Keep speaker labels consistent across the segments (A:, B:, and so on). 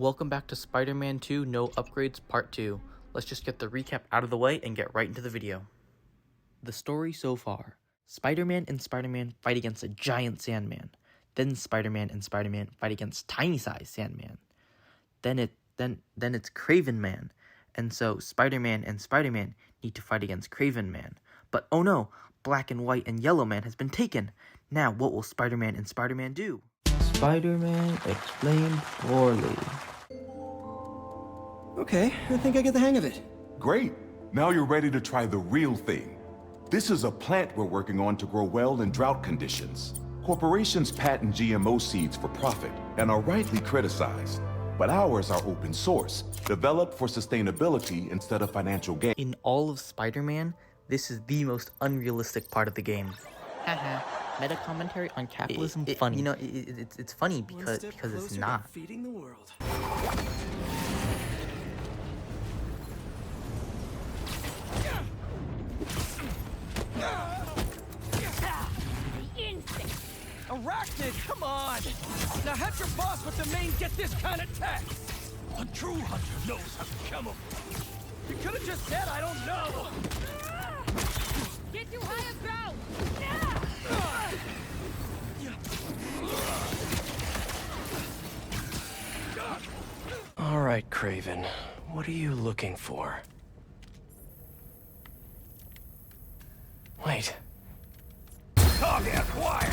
A: Welcome back to Spider-Man 2 No Upgrades Part 2. Let's just get the recap out of the way and get right into the video. The story so far. Spider-Man and Spider-Man fight against a giant Sandman. Then Spider-Man and Spider-Man fight against tiny-sized Sandman. Then it's Kraven Man. And so Spider-Man and Spider-Man need to fight against Kraven Man. But oh no, Black and White and Yellow Man has been taken. Now what will Spider-Man and Spider-Man do? Spider-Man explained poorly.
B: Okay, I think I get the hang of it.
C: Great. Now you're ready to try the real thing. This is a plant we're working on to grow well in drought conditions. Corporations patent GMO seeds for profit and are rightly criticized. But ours are open source, developed for sustainability instead of financial gain.
A: In all of Spider-Man, this is the most unrealistic part of the game. Haha. Meta commentary on capitalism funny. You know, it's funny because it's not.
B: Feeding the world.
D: Arachnid, come on! Now have your boss with the main get this kind of text! A true hunter knows how to camouflage. You could have just said, I don't know!
E: Get too high and grow!
D: All right, Kraven. What are you looking for? Wait. Target acquired!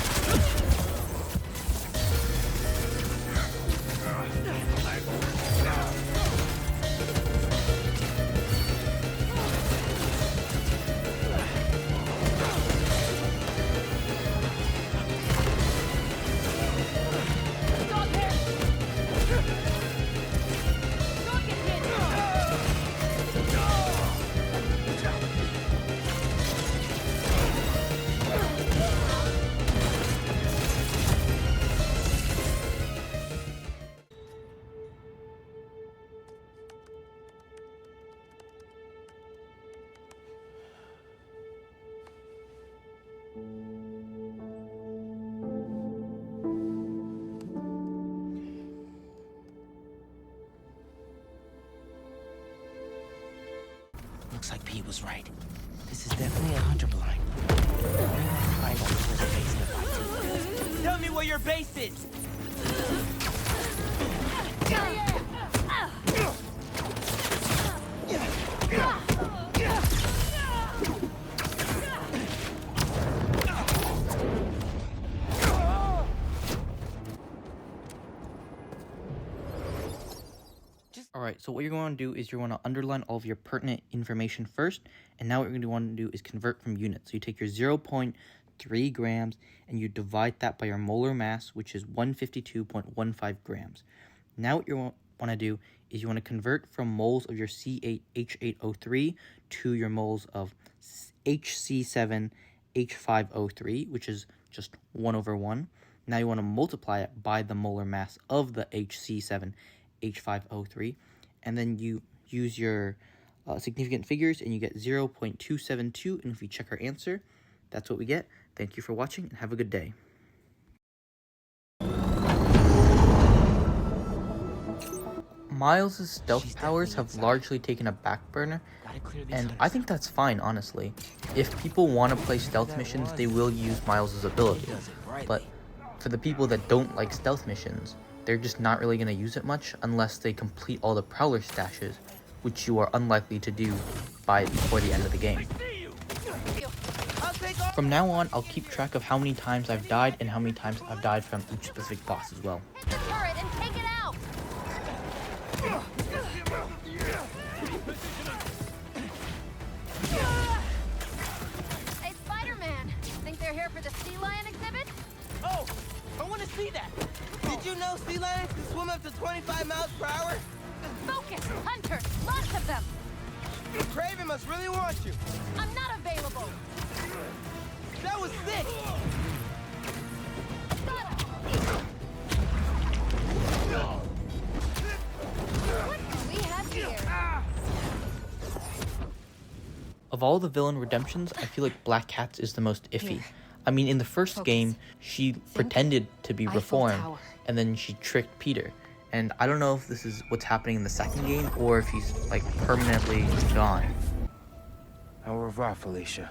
F: Looks like Pete was right. This is definitely a hunter blind.
D: Tell me where your base is!
A: Alright, so what you're going to do is you're going to underline all of your pertinent information first, and now what you're going to want to do is convert from units. So you take your 0.3 grams and you divide that by your molar mass, which is 152.15 grams. Now what you want to do is you want to convert from moles of your C8H8O3 to your moles of HC7H5O3, which is just 1/1. Now you want to multiply it by the molar mass of the HC7H5O3, and then you use your significant figures and you get 0.272, and if we check our answer, that's what we get. Thank you for watching and have a good day. Miles' stealth powers have largely taken a back burner, and I think that's fine, honestly. If people want to play stealth missions, they will use Miles' ability, but for the people that don't like stealth missions, they're just not really going to use it much unless they complete all the Prowler stashes, which you are unlikely to do before the end of the game. From now on, I'll keep track of how many times I've died and how many times I've died from each specific boss as well.
E: The turret and take it out! Hey, Spider-Man! Think they're here for the sea lion exhibit?
D: Oh! I want to see that! Did you know sea lions can swim up to 25 miles per hour?
E: Focus! Hunters! Lots of them!
D: Kraven must really want you!
E: I'm not available!
D: That was sick!
E: Got him! What do we have here?
A: Of all the villain redemptions, I feel like Black Cat's is the most iffy. I mean, in the first game, she pretended to be reformed, and then she tricked Peter. And I don't know if this is what's happening in the second game or if he's like permanently gone.
F: Au revoir, Felicia.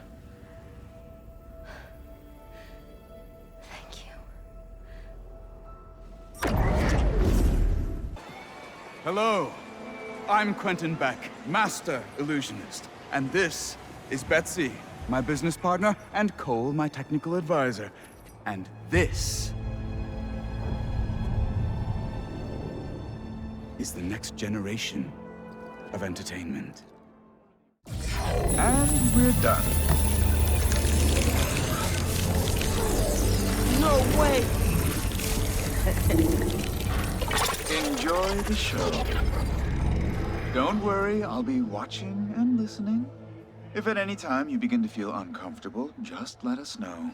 E: Thank you.
G: Hello, I'm Quentin Beck, Master Illusionist. And this is Betsy, my business partner, and Cole, my technical advisor. And this is the next generation of entertainment. And we're done.
D: No way!
G: Enjoy the show. Don't worry, I'll be watching and listening. If at any time you begin to feel uncomfortable, just let us know.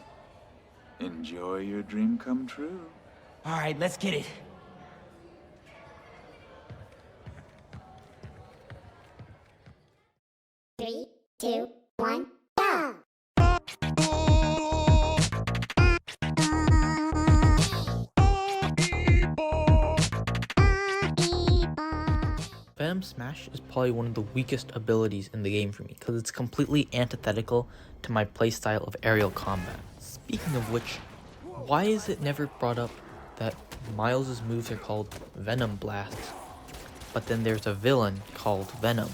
G: Enjoy your dream come true.
F: All right, let's get it.
H: Three, two, one, go!
A: Venom Smash is probably one of the weakest abilities in the game for me because it's completely antithetical to my playstyle of aerial combat. Speaking of which, why is it never brought up that Miles' moves are called Venom Blasts, but then there's a villain called Venom?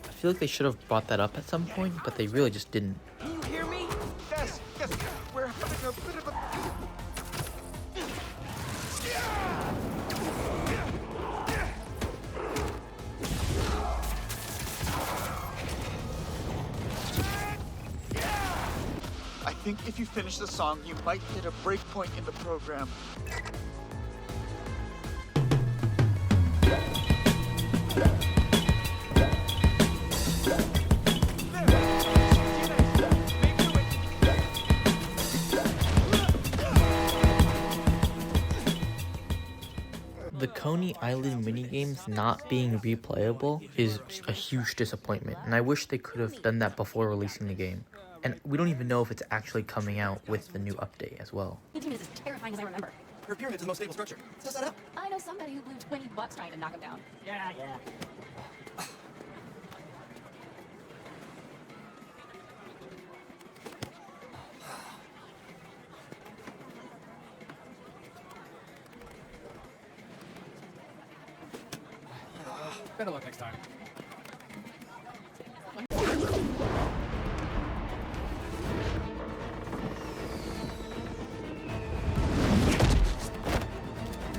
A: I feel like they should have brought that up at some point, but they really just didn't.
D: Can you hear me?
G: Yes, we're having a bit of a... I think if you finish the song, you might hit a break point in the program.
A: The Coney Island minigames not being replayable is a huge disappointment, and I wish they could have done that before releasing the game. And we don't even know if it's actually coming out with the new update as well.
I: Painting is as terrifying as I remember.
B: Her pyramid's the most stable structure. Test that out.
I: I know somebody who blew $20 trying to knock him down. Yeah.
D: Better luck next time.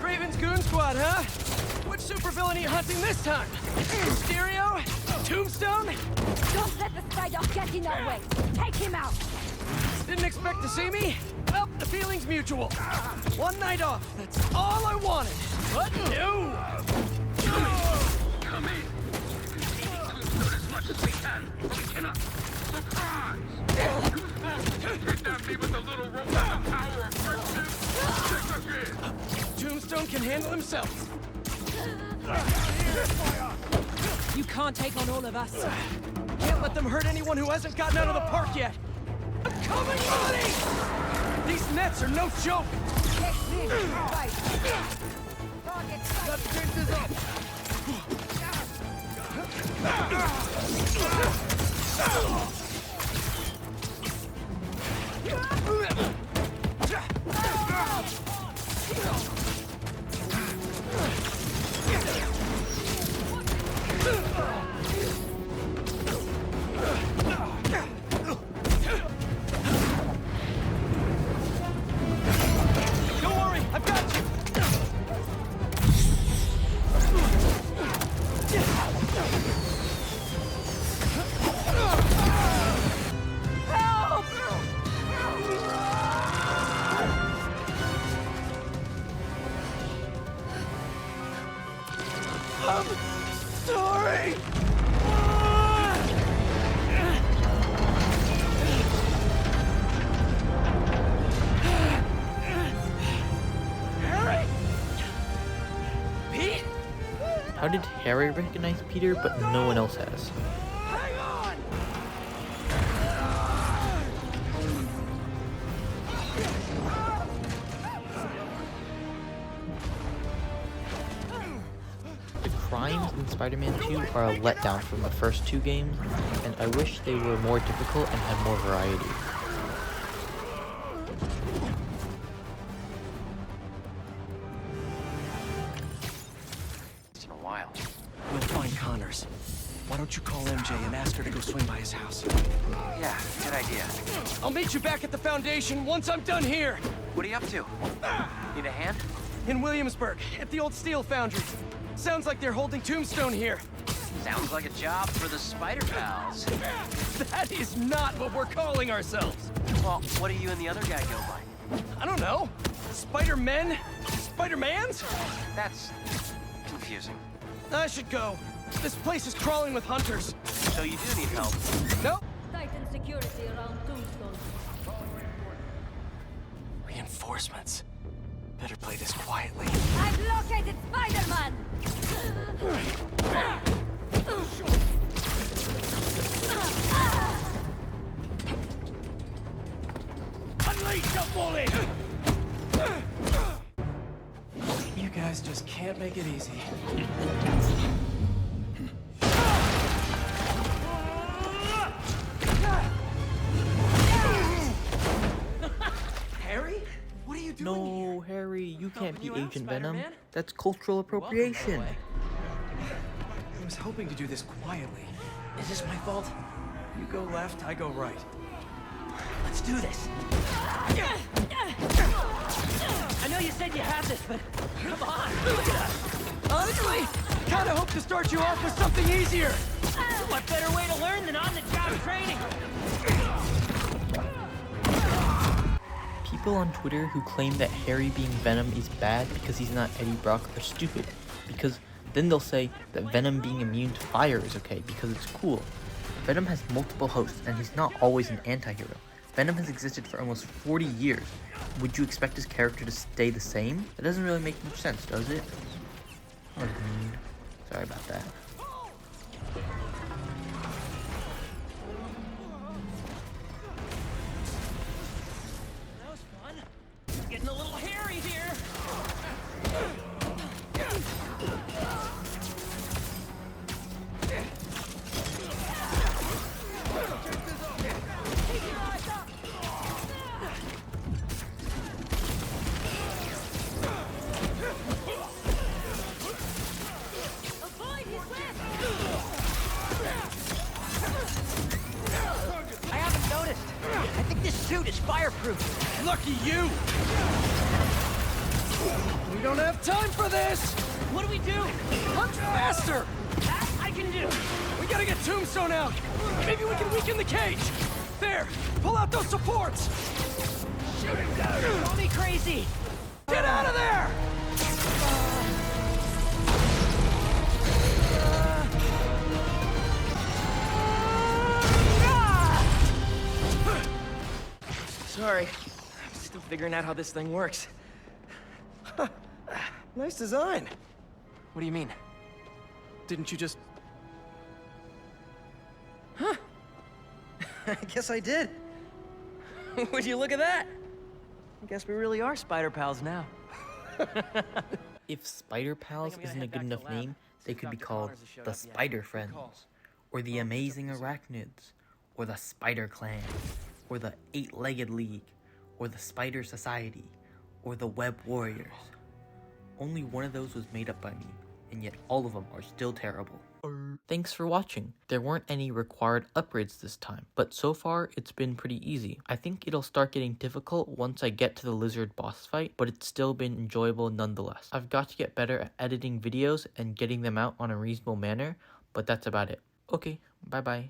D: Raven's Goon Squad, huh? Which supervillain are you hunting this time? Mysterio? Tombstone?
E: Don't let the spider get in our way. Take him out.
D: Didn't expect to see me? Well, the feeling's mutual. One night off, that's all I wanted. But no!
J: Come in. Tombstone as much as we can. We cannot. Surprise! Kidnap me with a little rope and the power of friendship.
D: Tombstone can handle himself.
I: You can't take on all of us.
D: Can't let them hurt anyone who hasn't gotten out of the park yet. I'm coming, buddy! These nets are no joke. That fence is up. Don't worry, I've got you. Sorry! Harry? Pete?
A: How did Harry recognize Peter, but no one else has?
D: Hang on!
A: the crimes in Spider-Man 2 are a letdown from the first two games, and I wish they were more difficult and had more variety.
F: In a while.
D: We'll find Connors. Why don't you call MJ and ask her to go swing by his house?
F: Yeah, good idea.
D: I'll meet you back at the Foundation once I'm done here.
F: What are you up to? Need a hand?
D: In Williamsburg, at the old steel foundry. Sounds like they're holding Tombstone here.
F: Sounds like a job for the Spider Pals.
D: That is not what we're calling ourselves.
F: Well, what do you and the other guy go by?
D: I don't know. Spider-Men? Spider-Mans?
F: That's confusing.
D: I should go. This place is crawling with hunters.
F: So you do need help.
D: Nope.
K: Tighten security around Tombstone.
D: Reinforcements. Better play this quietly.
K: I've located Spider-Man!
D: Unleash the bully! You guys just can't make it easy. Harry? What are you doing here?
A: No, Harry, you can't be
D: you out,
A: Agent Venom.
D: Spider-Man?
A: That's cultural appropriation.
D: I was hoping to do this quietly. Is this my fault? You go left, I go right. Let's do this. I know you said you had this, but come on, look at us. Honestly, kinda hope to start you off with something easier.
I: What better way to learn than on-the-job training?
A: People on Twitter who claim that Harry being Venom is bad because he's not Eddie Brock are stupid, because then they'll say that Venom being immune to fire is okay because it's cool. Venom has multiple hosts and he's not always an anti-hero. Venom has existed for almost 40 years. Would you expect his character to stay the same? That doesn't really make much sense, does it? That was mean. Sorry about that.
I: That was fun. Getting a little hairy here.
F: I haven't noticed. I think this suit is fireproof.
D: Lucky you! We don't have time for this!
I: What do we do?
D: Hunt faster!
I: That I can do.
D: We gotta get Tombstone out! Maybe we can weaken the cage! There! Pull out those supports! Shoot him down!
I: Call me crazy.
D: Get out of there! Sorry. I'm still figuring out how this thing works. Nice design. What do you mean? Didn't you just... Huh? I guess I did. Would you look at that? I guess we really are Spider Pals now.
A: If Spider Pals isn't a good enough name, they could be called the Spider Friends, or the Amazing Arachnids, or the Spider Clan, or the Eight-Legged League, or the Spider Society, or the Web Warriors. Only one of those was made up by me, and yet all of them are still terrible. Thanks for watching. There weren't any required upgrades this time, but so far it's been pretty easy. I think it'll start getting difficult once I get to the lizard boss fight, but it's still been enjoyable nonetheless. I've got to get better at editing videos and getting them out on a reasonable manner, but that's about it. Okay, bye bye.